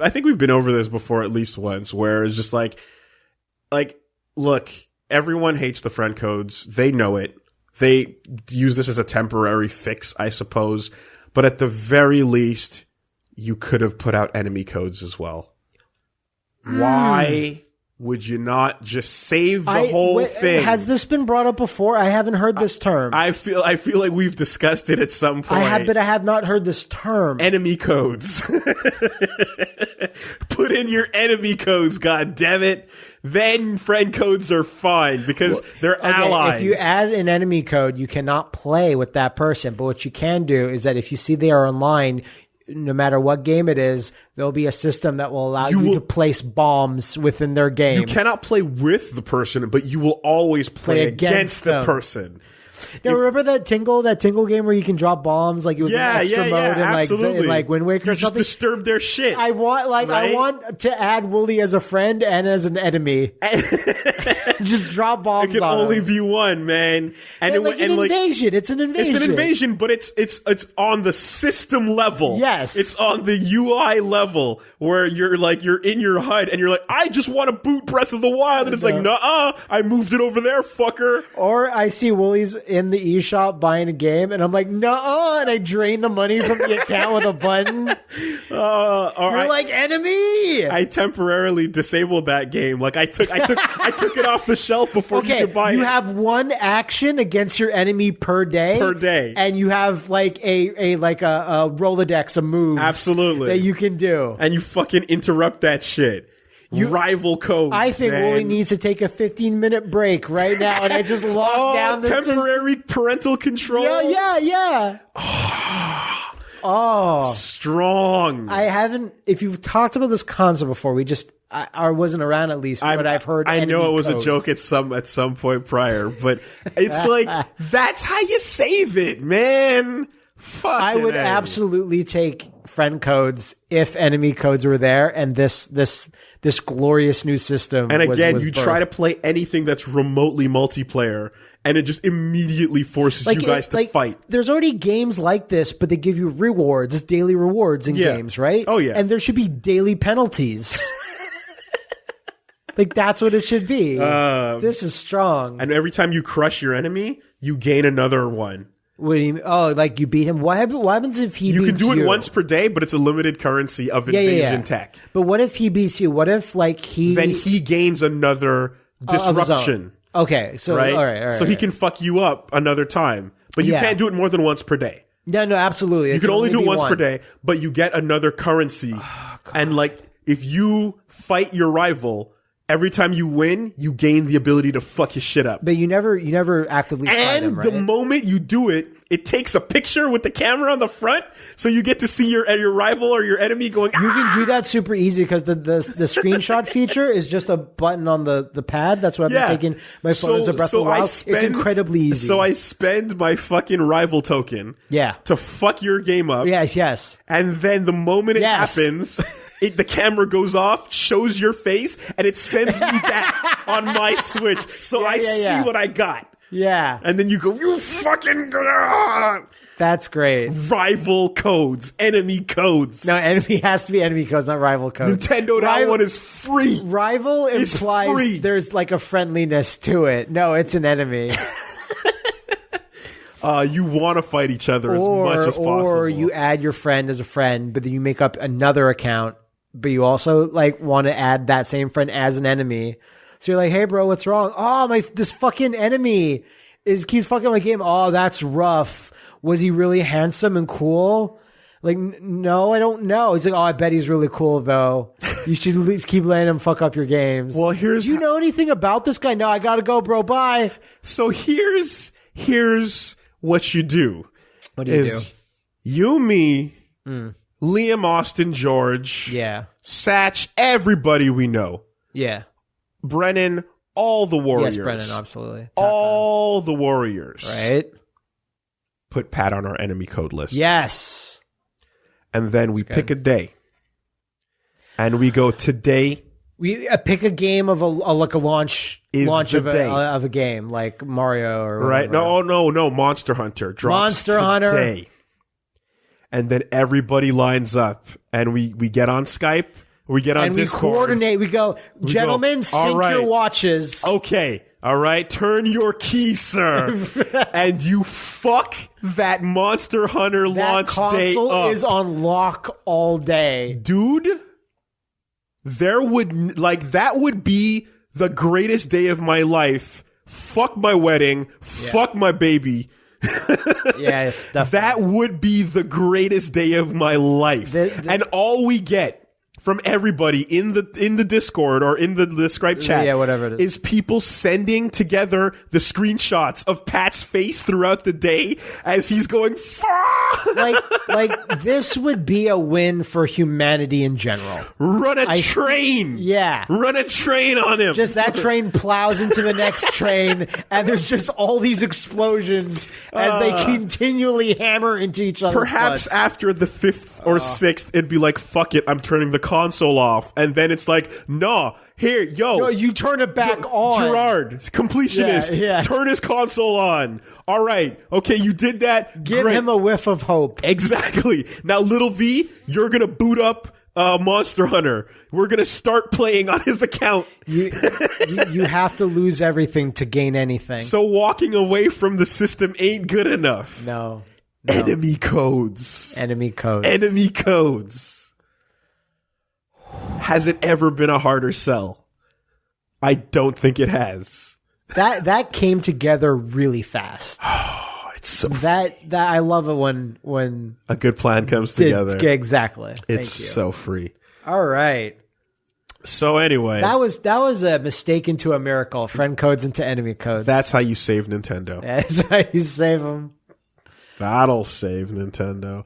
I think we've been over this before at least once, where it's just like, look, everyone hates the friend codes. They know it. They use this as a temporary fix, I suppose. But at the very least, you could have put out enemy codes as well. Why would you not just save the whole thing? Has this been brought up before? I haven't heard this term. I feel like we've discussed it at some point. But I have not heard this term. Enemy codes. Put in your enemy codes, god damn it. Then friend codes are fine because they're allies. If you add an enemy code, you cannot play with that person. But what you can do is that if you see they are online, no matter what game it is, there'll be a system that will allow you to place bombs within their game. You cannot play with the person, but you will always play against the person. Now, remember that Tingle game where you can drop bombs? Like it was an extra mode in like Wind Waker or something? You just disturb their shit. I want to add Wooly as a friend and as an enemy. Just drop bombs. It can only be one, man. And an invasion. It's an invasion. It's an invasion, but it's on the system level. Yes. It's on the UI level where you're in your HUD and you're like, I just want to boot Breath of the Wild. And it's like, nuh-uh, I moved it over there, fucker. Or I see Wooly's in the eShop buying a game and I'm like, nuh-uh, and I drain the money from the account with a button. You're like, enemy! I temporarily disabled that game. Like I took it off the shelf before you could buy it. You have one action against your enemy per day. And you have like a Rolodex of moves. Absolutely. That you can do. And you fucking interrupt that shit. Rival codes. I think Wooly needs to take a 15-minute break right now, and I just lock down the temporary parental control. Yeah. Strong. I haven't. If you've talked about this concept before, I wasn't around at least, but I've heard. I know it was codes. a joke at some point prior, but it's like that's how you save it, man. I would absolutely take friend codes if enemy codes were there, and this glorious new system. And again, was you birthed. try to play anything that's remotely multiplayer, and it just immediately forces you guys to fight. There's already games like this, but they give you rewards, daily rewards in games, right? Oh yeah, and there should be daily penalties. Like that's what it should be. This is strong. And every time you crush your enemy, you gain another one. What do you mean? Oh, like you beat him. What happens if he beats you? You can do it once per day, but it's a limited currency of invasion tech. But what if he beats you? What if Then he gains another disruption. Okay, so right? All right. So he can fuck you up another time. But you can't do it more than once per day. No, absolutely. You can only do it once per day, but you get another currency. And like if you fight your rival, every time you win, you gain the ability to fuck his shit up. But you never actively fight him, right? And the moment you do it, it takes a picture with the camera on the front, so you get to see your rival or your enemy going. You can do that super easy because the screenshot feature is just a button on the pad. That's what I've been taking my photos of Breath of the Wild. It's incredibly easy. So I spend my fucking rival token, to fuck your game up. Yes. And then the moment it happens. The camera goes off, shows your face, and it sends me that on my Switch. So I see what I got. Yeah. And then you go, you fucking... That's great. Rival codes. Enemy codes. No, enemy has to be enemy codes, not rival codes. Nintendo, that one is free. Rival implies there's like a friendliness to it. No, it's an enemy. You want to fight each other as much as possible. Or you add your friend as a friend, but then you make up another account, but you also like want to add that same friend as an enemy. So you're like, hey bro, what's wrong? Oh, this fucking enemy keeps fucking my game. Oh, that's rough. Was he really handsome and cool? Like, no, I don't know. He's like, oh, I bet he's really cool though. You should at least keep letting him fuck up your games. Well, do you know anything about this guy? No, I gotta go, bro. Bye. So here's what you do. What do you do? You, me, Liam, Austin, George, Satch, everybody we know. Yeah. Brennan, all the warriors. Yes, Brennan, absolutely. All the warriors. Right. Put Pat on our enemy code list. Yes. And then we pick a day. And we go today. We pick a game of a launch of a game like Mario or whatever. Right. No, Monster Hunter drops Monster Hunter. today. and then everybody lines up, and we get on Skype, we get on and Discord. we coordinate. We go, gentlemen, sync your watches. Okay. All right. Turn your key, sir. And you fuck that Monster Hunter launch day up. That console is on lock all day. Dude, that would be the greatest day of my life. Fuck my wedding. Fuck my baby. Yes, definitely. That would be the greatest day of my life. And all we get from everybody in the Discord or in the Skype chat, whatever it is people sending together the screenshots of Pat's face throughout the day as he's going, like this would be a win for humanity in general. Run a train. Yeah. Run a train on him. Just that train plows into the next train, and there's just all these explosions as they continually hammer into each other. Perhaps after the 5th or 6th, it'd be like, fuck it, I'm turning the console off. And then it's like, no, here, yo. You turn it back on. Gerard, completionist, Yeah. turn his console on. All right. Okay, you did that. Give Great. him a whiff of hope. Exactly. Now, little V, you're going to boot up Monster Hunter. We're going to start playing on his account. You have to lose everything to gain anything. So walking away from the system ain't good enough. No. Enemy codes. Enemy codes. Enemy codes. Has it ever been a harder sell? I don't think it has. That came together really fast. It's so that I love it when a good plan comes together. Exactly. It's so free. All right. So anyway, that was a mistake into a miracle. Friend codes into enemy codes. That's how you save Nintendo. That's how you save them. That'll save Nintendo.